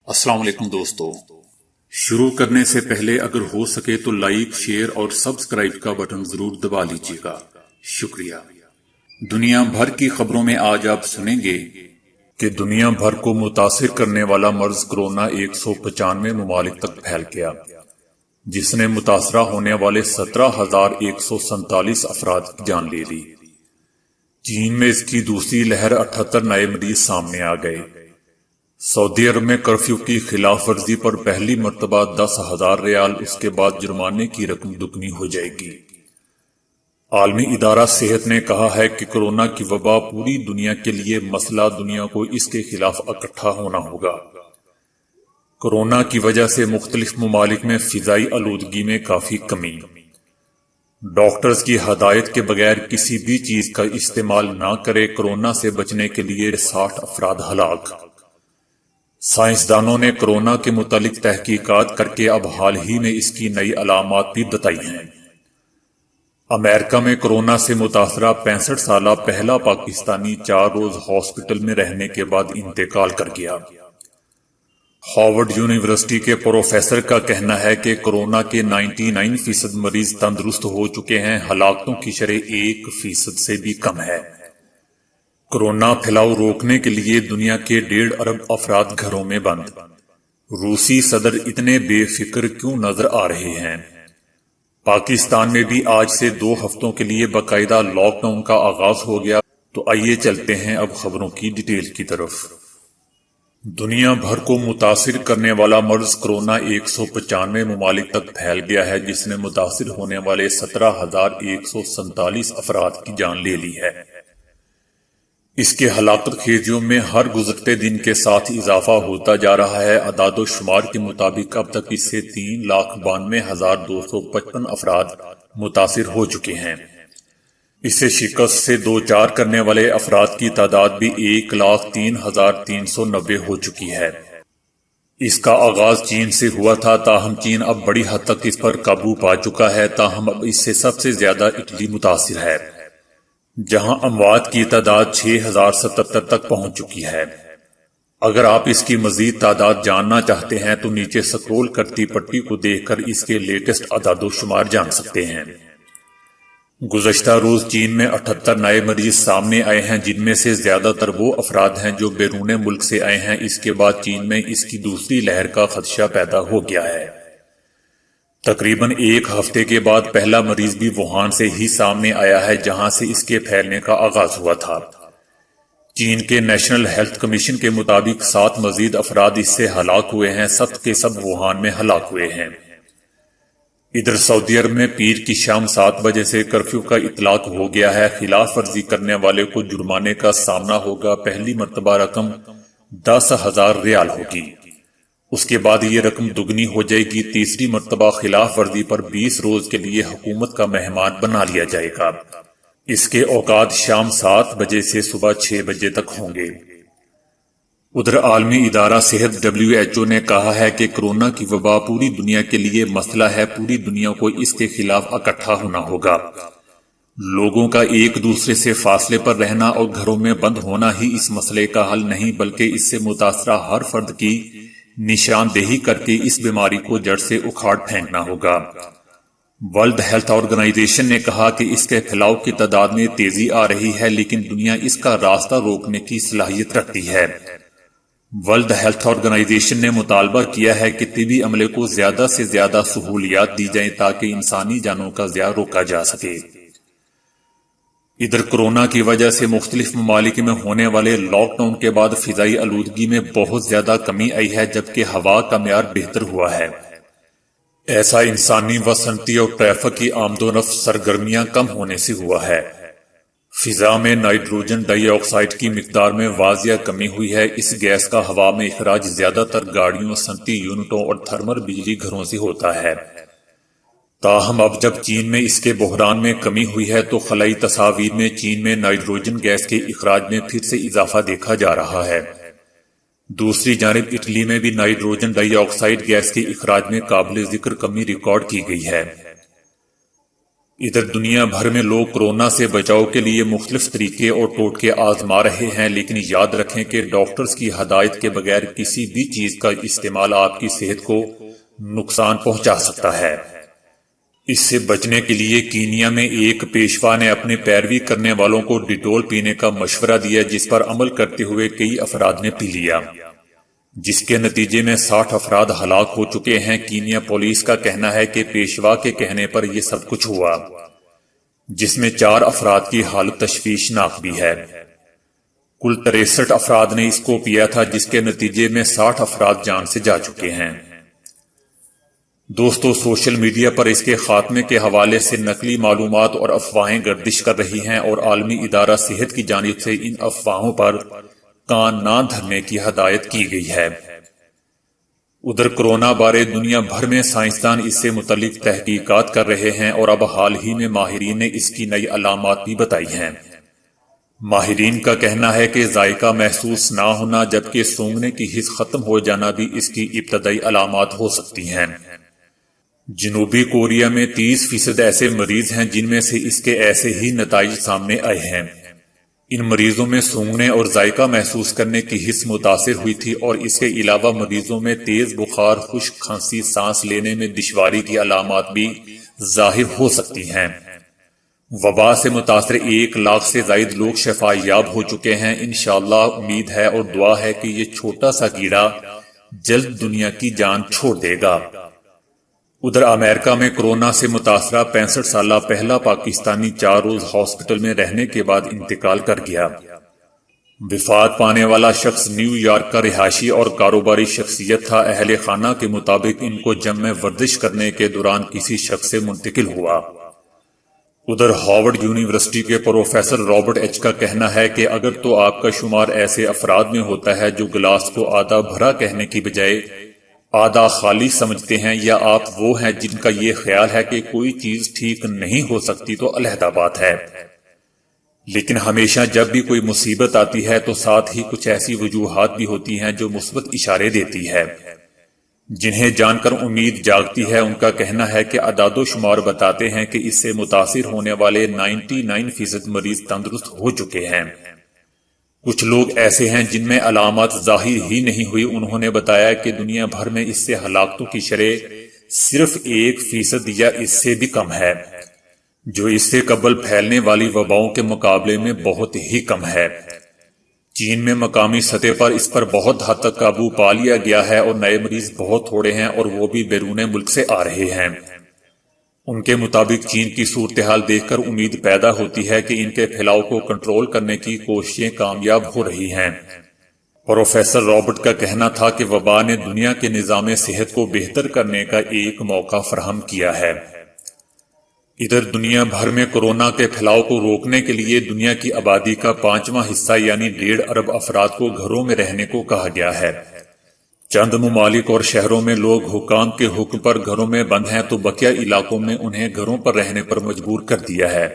السلام علیکم دوستو، شروع کرنے سے پہلے اگر ہو سکے تو لائک، شیئر اور سبسکرائب کا بٹن ضرور دبا لیجیے گا، شکریہ۔ دنیا بھر کی خبروں میں آج آپ سنیں گے کہ دنیا بھر کو متاثر کرنے والا مرض کورونا 195 ممالک تک پھیل گیا، جس نے متاثرہ ہونے والے 17,147 افراد کی جان لے لی۔ چین میں اس کی دوسری لہر 78 نئے مریض سامنے آ گئے۔ سعودی عرب میں کرفیو کی خلاف ورزی پر پہلی مرتبہ 10,000 ریال، اس کے بعد جرمانے کی رقم دگنی ہو جائے گی۔ عالمی ادارہ صحت نے کہا ہے کہ کورونا کی وبا پوری دنیا کے لیے مسئلہ، دنیا کو اس کے خلاف اکٹھا ہونا ہوگا۔ کورونا کی وجہ سے مختلف ممالک میں فضائی آلودگی میں کافی کمی۔ ڈاکٹرز کی ہدایت کے بغیر کسی بھی چیز کا استعمال نہ کرے، کورونا سے بچنے کے لیے 60 افراد ہلاک۔ سائنسدانوں نے کورونا کے متعلق تحقیقات کر کے اب حال ہی میں اس کی نئی علامات بھی بتائی ہیں۔ امریکہ میں کورونا سے متاثرہ 65 سالہ پہلا پاکستانی 4 روز ہاسپٹل میں رہنے کے بعد انتقال کر گیا۔ ہارورڈ یونیورسٹی کے پروفیسر کا کہنا ہے کہ کورونا کے 99% مریض تندرست ہو چکے ہیں، ہلاکتوں کی شرح 1% سے بھی کم ہے۔ کورونا پھیلاؤ روکنے کے لیے دنیا کے 1.5 ارب افراد گھروں میں بند۔ روسی صدر اتنے بے فکر کیوں نظر آ رہے ہیں؟ پاکستان میں بھی آج سے 2 ہفتوں کے لیے باقاعدہ لاک ڈاؤن کا آغاز ہو گیا۔ تو آئیے چلتے ہیں اب خبروں کی ڈیٹیل کی طرف۔ دنیا بھر کو متاثر کرنے والا مرض کورونا 195 ممالک تک پھیل گیا ہے، جس نے متاثر ہونے والے 17,147 افراد کی جان لے لی ہے۔ اس کے ہلاکت خیزیوں میں ہر گزرتے دن کے ساتھ اضافہ ہوتا جا رہا ہے۔ اعداد و شمار کے مطابق اب تک اس سے 3,92,255 افراد متاثر ہو چکے ہیں۔ اسے شکست سے دوچار کرنے والے افراد کی تعداد بھی 1,03,390 ہو چکی ہے۔ اس کا آغاز چین سے ہوا تھا، تاہم چین اب بڑی حد تک اس پر قابو پا چکا ہے۔ تاہم اب اس سے سب سے زیادہ اٹلی متاثر ہے، جہاں اموات کی تعداد 6,077 تک پہنچ چکی ہے۔ اگر آپ اس کی مزید تعداد جاننا چاہتے ہیں تو نیچے سکرول کرتی پٹی کو دیکھ کر اس کے لیٹسٹ اعداد و شمار جان سکتے ہیں۔ گزشتہ روز چین میں 78 نئے مریض سامنے آئے ہیں، جن میں سے زیادہ تر وہ افراد ہیں جو بیرون ملک سے آئے ہیں۔ اس کے بعد چین میں اس کی دوسری لہر کا خدشہ پیدا ہو گیا ہے۔ تقریباً 1 ہفتے کے بعد پہلا مریض بھی ووہان سے ہی سامنے آیا ہے، جہاں سے اس کے پھیلنے کا آغاز ہوا تھا۔ چین کے نیشنل ہیلتھ کمیشن کے مطابق 7 مزید افراد اس سے ہلاک ہوئے ہیں، سب کے سب ووہان میں ہلاک ہوئے ہیں۔ ادھر سعودی عرب میں پیر کی شام 7 بجے سے کرفیو کا اطلاق ہو گیا ہے۔ خلاف ورزی کرنے والے کو جرمانے کا سامنا ہوگا۔ پہلی مرتبہ رقم 10,000 ریال ہوگی، اس کے بعد یہ رقم دگنی ہو جائے گی۔ تیسری مرتبہ خلاف ورزی پر 20 روز کے لیے حکومت کا مہمان بنا لیا جائے گا۔ اس کے اوقات شام 7 بجے سے صبح 6 بجے تک ہوں گے۔ ادھر عالمی ادارہ صحت WHO نے کہا ہے کہ کورونا کی وبا پوری دنیا کے لیے مسئلہ ہے، پوری دنیا کو اس کے خلاف اکٹھا ہونا ہوگا۔ لوگوں کا ایک دوسرے سے فاصلے پر رہنا اور گھروں میں بند ہونا ہی اس مسئلے کا حل نہیں، بلکہ اس سے متاثرہ ہر فرد کی نشاندہی کر کے اس بیماری کو جڑ سے اکھاڑ پھینکنا ہوگا۔ ورلڈ ہیلتھ آرگنائزیشن نے کہا کہ اس کے پھیلاؤ کی تعداد میں تیزی آ رہی ہے، لیکن دنیا اس کا راستہ روکنے کی صلاحیت رکھتی ہے۔ ورلڈ ہیلتھ آرگنائزیشن نے مطالبہ کیا ہے کہ طبی عملے کو زیادہ سے زیادہ سہولیات دی جائیں تاکہ انسانی جانوں کا ضیاع روکا جا سکے۔ ادھر کورونا کی وجہ سے مختلف ممالک میں ہونے والے لاک ڈاؤن کے بعد فضائی آلودگی میں بہت زیادہ کمی آئی ہے، جبکہ ہوا کا معیار بہتر ہوا ہے۔ ایسا انسانی و صنعتی اور ٹریفک کی آمد و رفت سرگرمیاں کم ہونے سے ہوا ہے۔ فضا میں نائٹروجن ڈائی آکسائیڈ کی مقدار میں واضح کمی ہوئی ہے۔ اس گیس کا ہوا میں اخراج زیادہ تر گاڑیوں، صنعتی یونٹوں اور تھرمل بجلی گھروں سے ہوتا ہے۔ تاہم اب جب چین میں اس کے بحران میں کمی ہوئی ہے تو خلائی تصاویر میں چین میں نائٹروجن گیس کے اخراج میں پھر سے اضافہ دیکھا جا رہا ہے۔ دوسری جانب اٹلی میں بھی نائٹروجن ڈائی آکسائیڈ گیس کے اخراج میں قابل ذکر کمی ریکارڈ کی گئی ہے۔ ادھر دنیا بھر میں لوگ کورونا سے بچاؤ کے لیے مختلف طریقے اور ٹوٹکے آزما رہے ہیں، لیکن یاد رکھیں کہ ڈاکٹرز کی ہدایت کے بغیر کسی بھی چیز کا استعمال آپ کی صحت کو نقصان پہنچا سکتا ہے۔ اس سے بچنے کے لیے کینیا میں ایک پیشوا نے اپنے پیروی کرنے والوں کو ڈیٹول پینے کا مشورہ دیا، جس پر عمل کرتے ہوئے کئی افراد نے پی لیا، جس کے نتیجے میں 60 افراد ہلاک ہو چکے ہیں۔ کینیا پولیس کا کہنا ہے کہ پیشوا کے کہنے پر یہ سب کچھ ہوا، جس میں 4 افراد کی حالت تشویشناک بھی ہے۔ کل 63 افراد نے اس کو پیا تھا، جس کے نتیجے میں 60 افراد جان سے جا چکے ہیں۔ دوستو، سوشل میڈیا پر اس کے خاتمے کے حوالے سے نقلی معلومات اور افواہیں گردش کر رہی ہیں، اور عالمی ادارہ صحت کی جانب سے ان افواہوں پر کان نہ دھرنے کی ہدایت کی گئی ہے۔ ادھر کورونا بارے دنیا بھر میں سائنسدان اس سے متعلق تحقیقات کر رہے ہیں، اور اب حال ہی میں ماہرین نے اس کی نئی علامات بھی بتائی ہیں۔ ماہرین کا کہنا ہے کہ ذائقہ محسوس نہ ہونا جبکہ سونگھنے کی حس ختم ہو جانا بھی اس کی ابتدائی علامات ہو سکتی ہیں۔ جنوبی کوریا میں 30% ایسے مریض ہیں جن میں سے اس کے ایسے ہی نتائج سامنے آئے ہیں۔ ان مریضوں میں سونگھنے اور ذائقہ محسوس کرنے کی حس متاثر ہوئی تھی، اور اس کے علاوہ مریضوں میں تیز بخار، خشک کھانسی، سانس لینے میں دشواری کی علامات بھی ظاہر ہو سکتی ہیں۔ وبا سے متاثر 1 لاکھ سے زائد لوگ شفا یاب ہو چکے ہیں۔ انشاءاللہ امید ہے اور دعا ہے کہ یہ چھوٹا سا کیڑا جلد دنیا کی جان چھوڑ دے گا۔ ادھر امریکہ میں کورونا سے متاثرہ 65 سالہ پہلا پاکستانی 4 روز ہاسپٹل میں رہنے کے بعد انتقال کر گیا۔ وفات پانے والا شخص نیو یارک کا رہائشی اور کاروباری شخصیت تھا۔ اہل خانہ کے مطابق ان کو جم میں ورزش کرنے کے دوران کسی شخص سے منتقل ہوا۔ ادھر ہارورڈ یونیورسٹی کے پروفیسر رابرٹ ایچ کا کہنا ہے کہ اگر تو آپ کا شمار ایسے افراد میں ہوتا ہے جو گلاس کو آدھا بھرا کہنے کی بجائے آدھا خالی سمجھتے ہیں، یا آپ وہ ہیں جن کا یہ خیال ہے کہ کوئی چیز ٹھیک نہیں ہو سکتی، تو علیحدہ بات ہے۔ لیکن ہمیشہ جب بھی کوئی مصیبت آتی ہے تو ساتھ ہی کچھ ایسی وجوہات بھی ہوتی ہیں جو مثبت اشارے دیتی ہے، جنہیں جان کر امید جاگتی ہے۔ ان کا کہنا ہے کہ اعداد و شمار بتاتے ہیں کہ اس سے متاثر ہونے والے 99% مریض تندرست ہو چکے ہیں۔ کچھ لوگ ایسے ہیں جن میں علامات ظاہر ہی نہیں ہوئی۔ انہوں نے بتایا کہ دنیا بھر میں اس سے ہلاکتوں کی شرح صرف 1% یا اس سے بھی کم ہے، جو اس سے قبل پھیلنے والی وباؤں کے مقابلے میں بہت ہی کم ہے۔ چین میں مقامی سطح پر اس پر بہت حد تک قابو پا لیا گیا ہے، اور نئے مریض بہت تھوڑے ہیں، اور وہ بھی بیرون ملک سے آ رہے ہیں۔ ان کے مطابق چین کی صورتحال دیکھ کر امید پیدا ہوتی ہے کہ ان کے پھیلاؤ کو کنٹرول کرنے کی کوششیں کامیاب ہو رہی ہیں۔ پروفیسر رابرٹ کا کہنا تھا کہ وبا نے دنیا کے نظام صحت کو بہتر کرنے کا ایک موقع فراہم کیا ہے۔ ادھر دنیا بھر میں کورونا کے پھیلاؤ کو روکنے کے لیے دنیا کی آبادی کا 5واں حصہ یعنی 1.5 ارب افراد کو گھروں میں رہنے کو کہا گیا ہے۔ چند ممالک اور شہروں میں لوگ حکام کے حکم پر گھروں میں بند ہیں، تو بقیہ علاقوں میں انہیں گھروں پر رہنے پر مجبور کر دیا ہے۔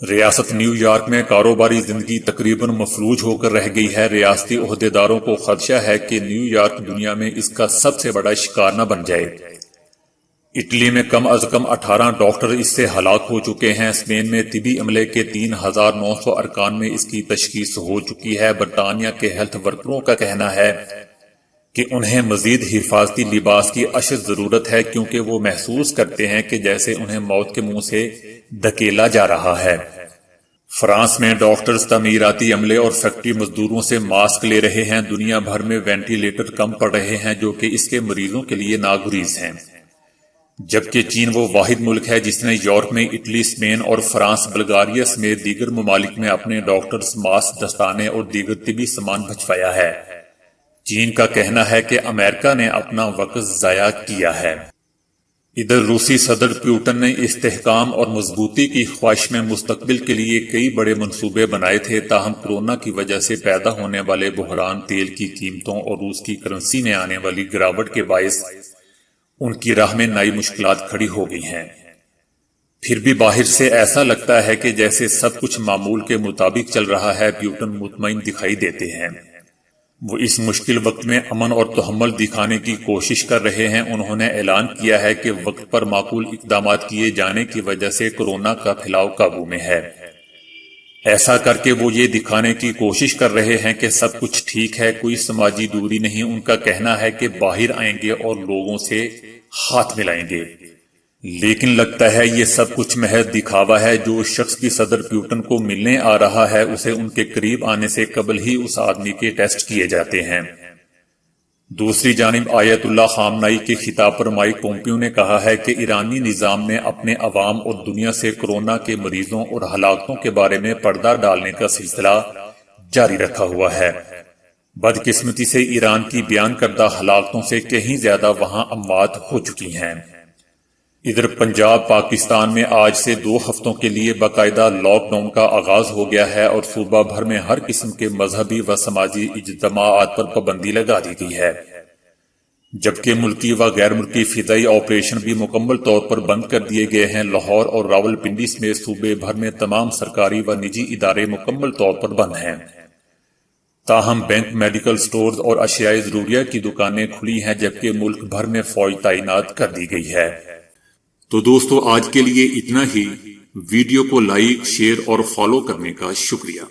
ریاست نیو یارک میں کاروباری زندگی تقریباً مفلوج ہو کر رہ گئی ہے۔ ریاستی عہدیداروں کو خدشہ ہے کہ نیو یارک دنیا میں اس کا سب سے بڑا شکار نہ بن جائے۔ اٹلی میں کم از کم 18 ڈاکٹر اس سے ہلاک ہو چکے ہیں۔ اسپین میں طبی عملے کے 3900 ارکان میں اس کی تشخیص ہو چکی ہے۔ برطانیہ کے ہیلتھ ورکروں کا کہنا ہے کہ انہیں مزید حفاظتی لباس کی اشد ضرورت ہے، کیونکہ وہ محسوس کرتے ہیں کہ جیسے انہیں موت کے منہ سے دھکیلا جا رہا ہے۔ فرانس میں ڈاکٹرز تعمیراتی عملے اور فیکٹری مزدوروں سے ماسک لے رہے ہیں۔ دنیا بھر میں وینٹی لیٹر کم پڑ رہے ہیں، جو کہ اس کے مریضوں کے لیے ناگزیر ہیں، جبکہ چین وہ واحد ملک ہے جس نے یورپ میں اٹلی، اسپین اور فرانس، بلغاریہ سمیت دیگر ممالک میں اپنے ڈاکٹرز، ماسک، دستانے اور دیگر طبی سامان بھجوایا ہے۔ چین کا کہنا ہے کہ امریکہ نے اپنا وقت ضائع کیا ہے۔ ادھر روسی صدر پیوٹن نے استحکام اور مضبوطی کی خواہش میں مستقبل کے لیے کئی بڑے منصوبے بنائے تھے، تاہم کورونا کی وجہ سے پیدا ہونے والے بحران، تیل کی قیمتوں اور روس کی کرنسی میں آنے والی گراوٹ کے باعث ان کی راہ میں نئی مشکلات کھڑی ہو گئی ہیں۔ پھر بھی باہر سے ایسا لگتا ہے کہ جیسے سب کچھ معمول کے مطابق چل رہا ہے۔ پیوٹن مطمئن دکھائی دیتے ہیں۔ وہ اس مشکل وقت میں امن اور تحمل دکھانے کی کوشش کر رہے ہیں۔ انہوں نے اعلان کیا ہے کہ وقت پر معقول اقدامات کیے جانے کی وجہ سے کورونا کا پھیلاؤ قابو میں ہے۔ ایسا کر کے وہ یہ دکھانے کی کوشش کر رہے ہیں کہ سب کچھ ٹھیک ہے، کوئی سماجی دوری نہیں۔ ان کا کہنا ہے کہ باہر آئیں گے اور لوگوں سے ہاتھ ملائیں گے، لیکن لگتا ہے یہ سب کچھ محض دکھاوا ہے۔ جو شخص بھی صدر پوٹن کو ملنے آ رہا ہے اسے ان کے قریب آنے سے قبل ہی اس آدمی کے ٹیسٹ کیے جاتے ہیں۔ دوسری جانب آیت اللہ خامنائی کے خطاب پر مائک پومپیو نے کہا ہے کہ ایرانی نظام نے اپنے عوام اور دنیا سے کورونا کے مریضوں اور ہلاکتوں کے بارے میں پردہ ڈالنے کا سلسلہ جاری رکھا ہوا ہے۔ بدقسمتی سے ایران کی بیان کردہ ہلاکتوں سے کہیں زیادہ وہاں اموات ہو چکی ہیں۔ ادھر پنجاب پاکستان میں آج سے 2 ہفتوں کے لیے باقاعدہ لاک ڈاؤن کا آغاز ہو گیا ہے اور صوبہ بھر میں ہر قسم کے مذہبی و سماجی اجتماعات پر پابندی لگا دی گئی ہے، جبکہ ملکی و غیر ملکی فضائی آپریشن بھی مکمل طور پر بند کر دیے گئے ہیں۔ لاہور اور راولپنڈی سمیت صوبے بھر میں تمام سرکاری و نجی ادارے مکمل طور پر بند ہیں، تاہم بینک، میڈیکل سٹورز اور اشیاء ضروریہ کی دکانیں کھلی ہیں، جبکہ ملک بھر میں فوج تعینات کر دی گئی ہے۔ تو دوستو آج کے لیے اتنا ہی۔ ویڈیو کو لائک، شیئر اور فالو کرنے کا شکریہ۔